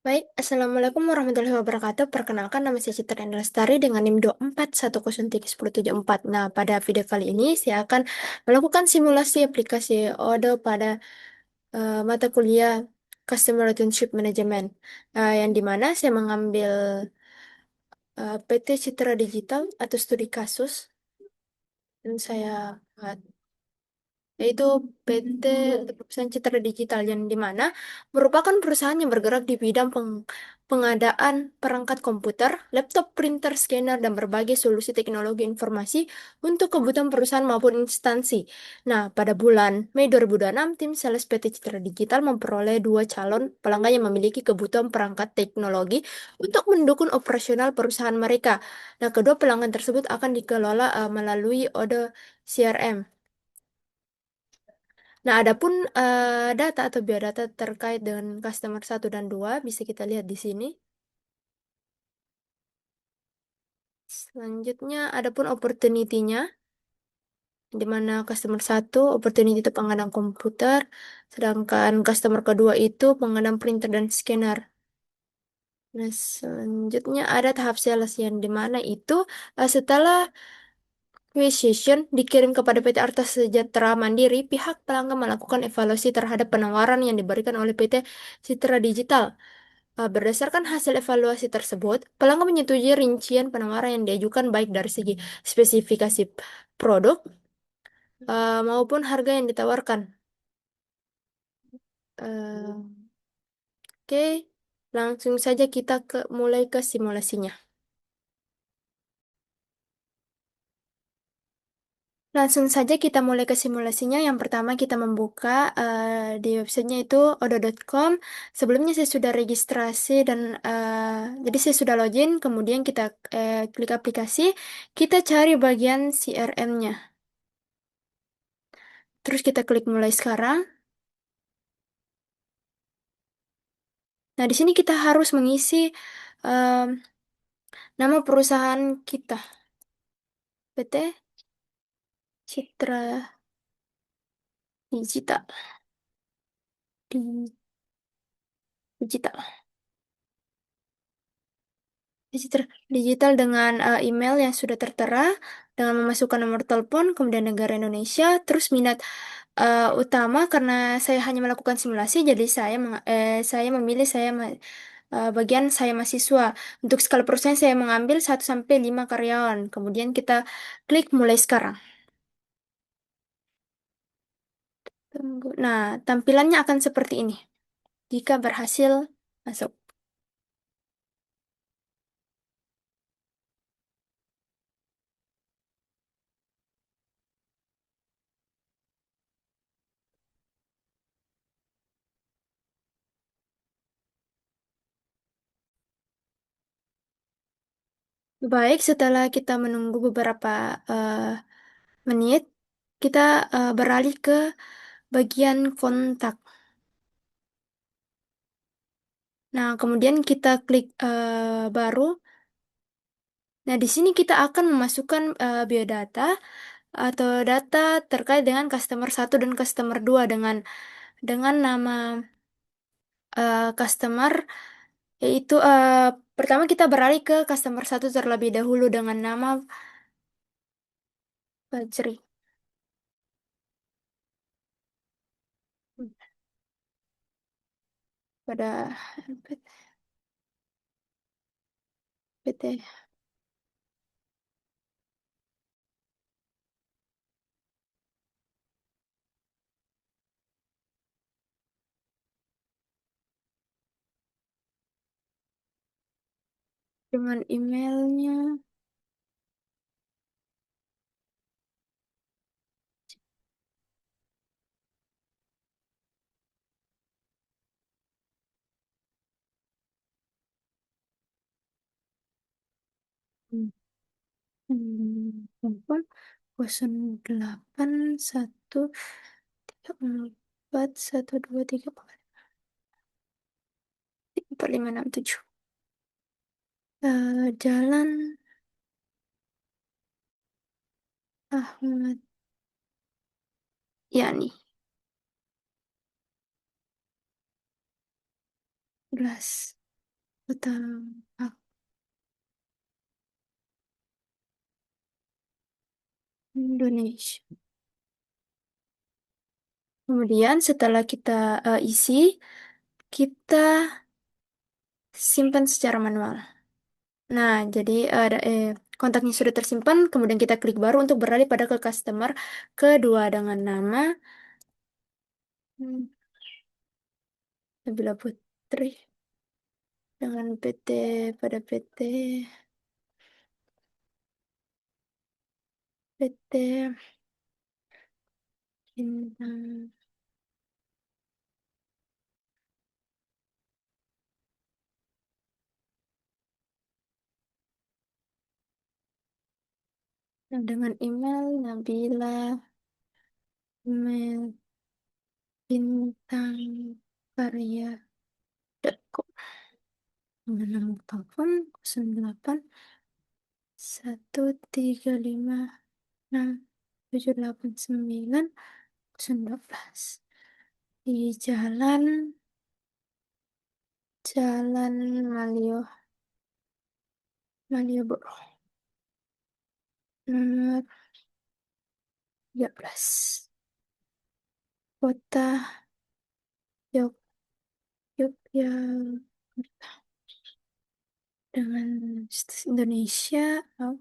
Baik, Assalamualaikum warahmatullahi wabarakatuh. Perkenalkan, nama saya Citra Enda Lestari dengan NIM 241031074. Nah, pada video kali ini saya akan melakukan simulasi aplikasi Odoo pada mata kuliah Customer Relationship Management, yang dimana saya mengambil PT Citra Digital atau studi kasus, dan saya yaitu PT Perusahaan Citra Digital yang di mana merupakan perusahaan yang bergerak di bidang pengadaan perangkat komputer, laptop, printer, scanner, dan berbagai solusi teknologi informasi untuk kebutuhan perusahaan maupun instansi. Nah, pada bulan Mei 2026, tim sales PT Citra Digital memperoleh dua calon pelanggan yang memiliki kebutuhan perangkat teknologi untuk mendukung operasional perusahaan mereka. Nah, kedua pelanggan tersebut akan dikelola melalui Odoo CRM. Nah, adapun data atau biodata terkait dengan customer satu dan 2 bisa kita lihat di sini. Selanjutnya, adapun opportunity-nya, di mana customer satu opportunity itu pengadaan komputer, sedangkan customer kedua itu pengadaan printer dan scanner. Nah, selanjutnya ada tahap sales yang di mana itu setelah Acquisition dikirim kepada PT Arta Sejahtera Mandiri, pihak pelanggan melakukan evaluasi terhadap penawaran yang diberikan oleh PT Citra Digital. Berdasarkan hasil evaluasi tersebut, pelanggan menyetujui rincian penawaran yang diajukan baik dari segi spesifikasi produk maupun harga yang ditawarkan. Eh, Oke, langsung saja kita mulai ke simulasinya. Langsung saja kita mulai ke simulasinya. Yang pertama kita membuka di websitenya itu odo.com. Sebelumnya saya sudah registrasi dan jadi saya sudah login. Kemudian kita klik aplikasi. Kita cari bagian CRM-nya. Terus kita klik mulai sekarang. Nah, di sini kita harus mengisi em, nama perusahaan kita. PT Citra Digital. Digital. Digital dengan email yang sudah tertera, dengan memasukkan nomor telepon, kemudian negara Indonesia, terus minat utama karena saya hanya melakukan simulasi, jadi saya memilih bagian saya mahasiswa. Untuk skala perusahaan saya mengambil 1 sampai 5 karyawan. Kemudian kita klik mulai sekarang. Tunggu. Nah, tampilannya akan seperti ini. Jika berhasil masuk. Baik, setelah kita menunggu beberapa eh, menit, kita beralih ke bagian kontak. Nah, kemudian kita klik baru. Nah, di sini kita akan memasukkan biodata atau data terkait dengan customer satu dan customer 2 dengan nama customer, yaitu pertama kita beralih ke customer satu terlebih dahulu dengan nama Fajri. Pada PT dengan emailnya 08 134 123 4567. Jalan Ahmad Yani 11. Kota Indonesia. Kemudian setelah kita isi, kita simpan secara manual. Nah, jadi kontaknya sudah tersimpan, kemudian kita klik baru untuk beralih pada ke customer kedua dengan nama hmm, Nabila Putri dengan PT pada PT Bintang dengan email Nabila email bintang karya.com dengan nomor telepon 08 135 6 789 di Jalan Malioboro nomor 13 Kota Yok Yogyakarta dengan status Indonesia. Oh.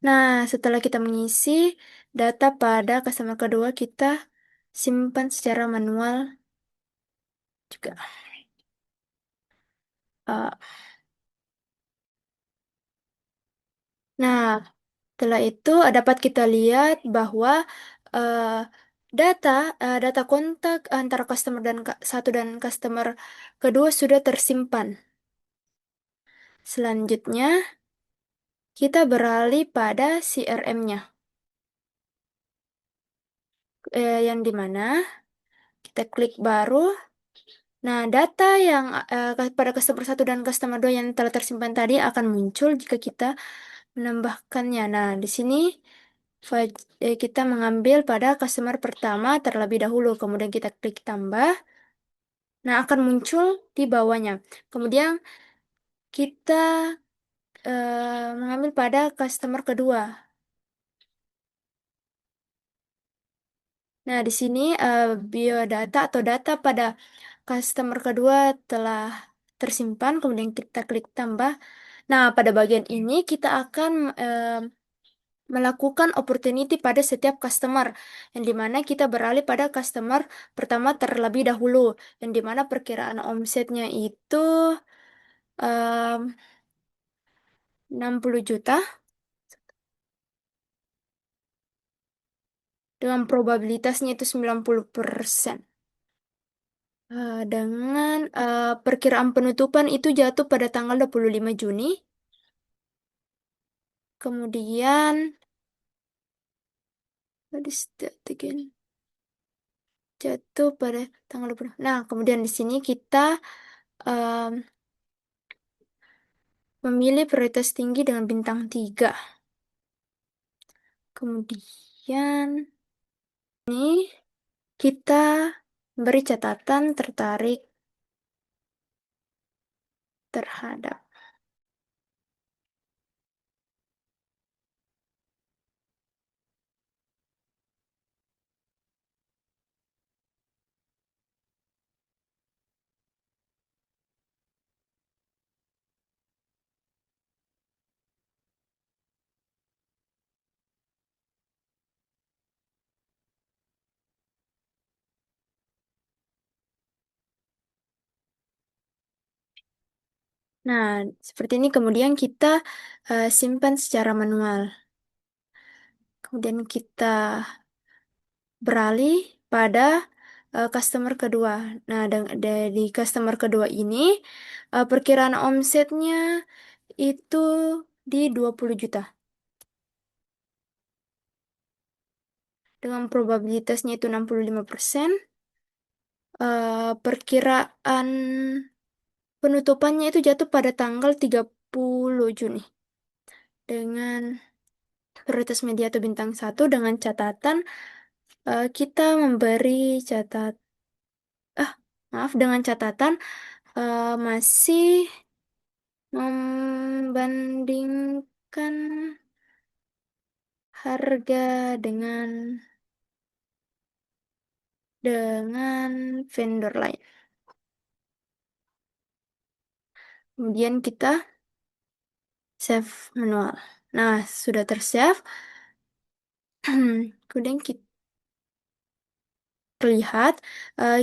Nah, setelah kita mengisi data pada customer kedua, kita simpan secara manual juga. Eh, nah, setelah itu dapat kita lihat bahwa eh, data data kontak antara customer satu dan customer kedua sudah tersimpan. Selanjutnya, kita beralih pada CRM-nya, yang di mana kita klik baru. Nah, data yang pada customer satu dan customer 2 yang telah tersimpan tadi akan muncul jika kita menambahkannya. Nah, di sini kita mengambil pada customer pertama terlebih dahulu, kemudian kita klik tambah. Nah, akan muncul di bawahnya. Kemudian kita mengambil pada customer kedua. Nah, di sini biodata atau data pada customer kedua telah tersimpan, kemudian kita klik tambah. Nah, pada bagian ini kita akan melakukan opportunity pada setiap customer, yang dimana kita beralih pada customer pertama terlebih dahulu, yang dimana perkiraan omsetnya itu em, 60 juta dengan probabilitasnya itu 90%. Dengan perkiraan penutupan itu jatuh pada tanggal 25 Juni. Kemudian, what is that again? Jatuh pada tanggal 20. Nah, kemudian di sini kita em, memilih prioritas tinggi dengan bintang 3. Kemudian, ini kita beri catatan tertarik terhadap. Nah, seperti ini kemudian kita simpan secara manual. Kemudian kita beralih pada customer kedua. Nah, dari customer kedua ini perkiraan omsetnya itu di 20 juta. Dengan probabilitasnya itu 65%. Perkiraan penutupannya itu jatuh pada tanggal 30 Juni. Dengan prioritas media atau bintang 1 dengan catatan kita memberi catat ah maaf dengan catatan masih membandingkan harga dengan vendor lain. Kemudian kita save manual. Nah, sudah tersave. Kemudian kita terlihat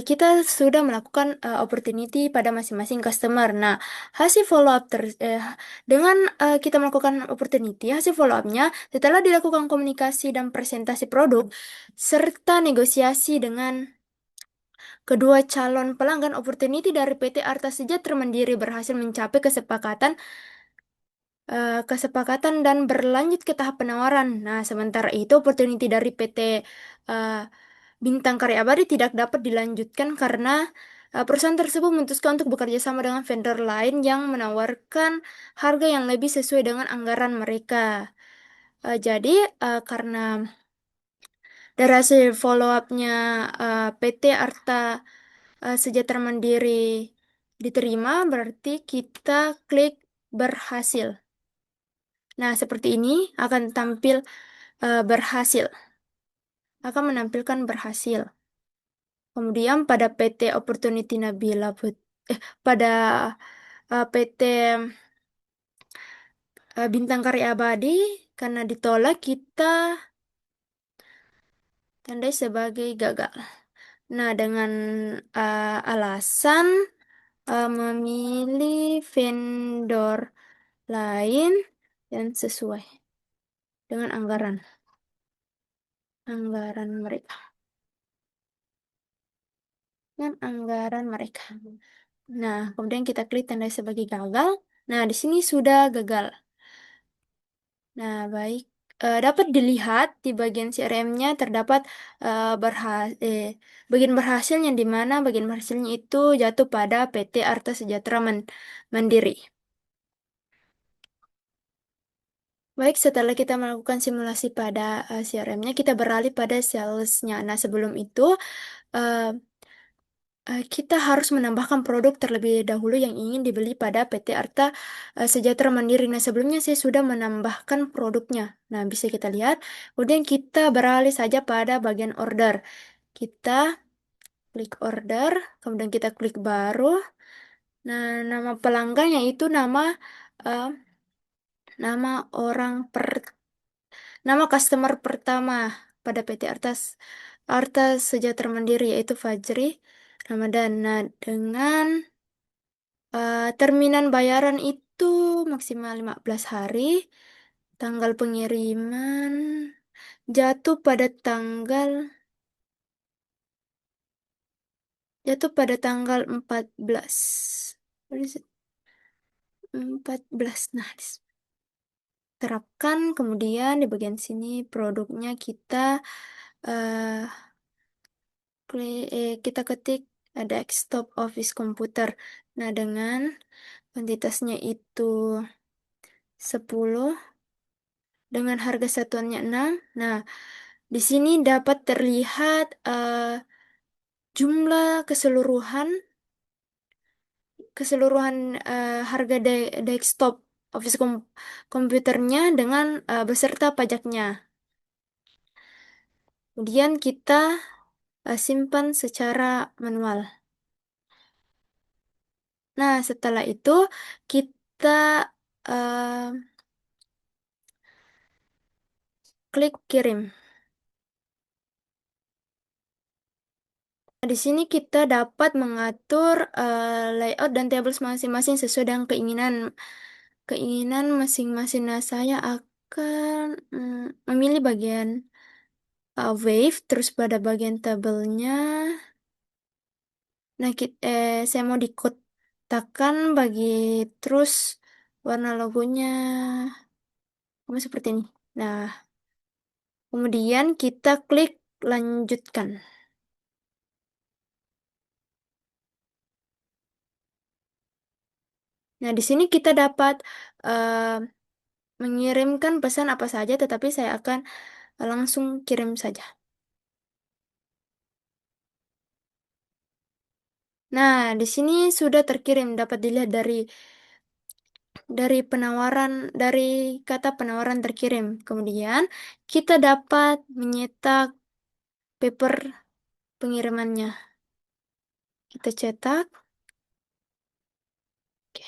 kita sudah melakukan opportunity pada masing-masing customer. Nah, hasil follow up dengan kita melakukan opportunity, hasil follow up-nya setelah dilakukan komunikasi dan presentasi produk serta negosiasi dengan kedua calon pelanggan, opportunity dari PT Arta Sejahtera Mandiri berhasil mencapai kesepakatan dan berlanjut ke tahap penawaran. Nah, sementara itu opportunity dari PT eh, Bintang Karya Abadi tidak dapat dilanjutkan karena perusahaan tersebut memutuskan untuk bekerja sama dengan vendor lain yang menawarkan harga yang lebih sesuai dengan anggaran mereka. Jadi, karena dari hasil follow up-nya PT Arta Sejahtera Mandiri diterima, berarti kita klik berhasil. Nah, seperti ini akan tampil berhasil, akan menampilkan berhasil. Kemudian pada PT Opportunity Nabila pada PT Bintang Karya Abadi karena ditolak kita tandai sebagai gagal. Nah, dengan alasan memilih vendor lain yang sesuai dengan anggaran mereka. Dengan anggaran mereka. Nah, kemudian kita klik tanda sebagai gagal. Nah, di sini sudah gagal. Nah, baik. Dapat dilihat di bagian CRM-nya terdapat eh, berha- eh, bagian berhasilnya di mana bagian berhasilnya itu jatuh pada PT Arta Sejahtera Mandiri. Baik, setelah kita melakukan simulasi pada CRM-nya, kita beralih pada sales-nya. Nah, sebelum itu, eh, kita harus menambahkan produk terlebih dahulu yang ingin dibeli pada PT Arta Sejahtera Mandiri. Nah, sebelumnya saya sudah menambahkan produknya. Nah, bisa kita lihat. Kemudian kita beralih saja pada bagian order. Kita klik order, kemudian kita klik baru. Nah, nama pelanggannya itu eh, nama orang per nama customer pertama pada PT Arta Sejahtera Mandiri yaitu Fajri Ramadan. Nah, dengan terminan bayaran itu maksimal 15 hari. Tanggal pengiriman jatuh pada tanggal jatuh pada tanggal 14. What is it? 14. Nah, terapkan kemudian di bagian sini produknya eh, kita ketik desktop office komputer. Nah, dengan kuantitasnya itu 10 dengan harga satuannya 6. Nah, di sini dapat terlihat jumlah keseluruhan harga desktop office komputernya dengan beserta pajaknya. Kemudian kita simpan secara manual. Nah, setelah itu kita eh, klik kirim. Nah, di sini kita dapat mengatur layout dan tables masing-masing sesuai dengan keinginan masing-masing. Nah, saya akan memilih bagian wave, terus pada bagian tabelnya. Nah, saya mau dikotakan bagi terus warna logonya seperti ini. Nah, kemudian kita klik lanjutkan. Nah, di sini kita dapat eh, mengirimkan pesan apa saja, tetapi saya akan langsung kirim saja. Nah, di sini sudah terkirim, dapat dilihat dari dari kata penawaran terkirim. Kemudian kita dapat menyetak paper pengirimannya. Kita cetak. Oke,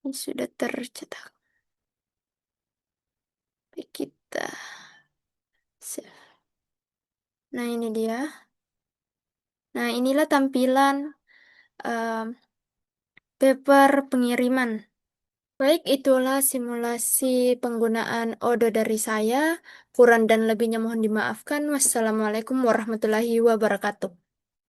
ini sudah tercetak. Oke, kita save. Nah, ini dia. Nah, inilah tampilan em, paper pengiriman. Baik, itulah simulasi penggunaan Odo dari saya. Kurang dan lebihnya mohon dimaafkan. Wassalamualaikum warahmatullahi wabarakatuh.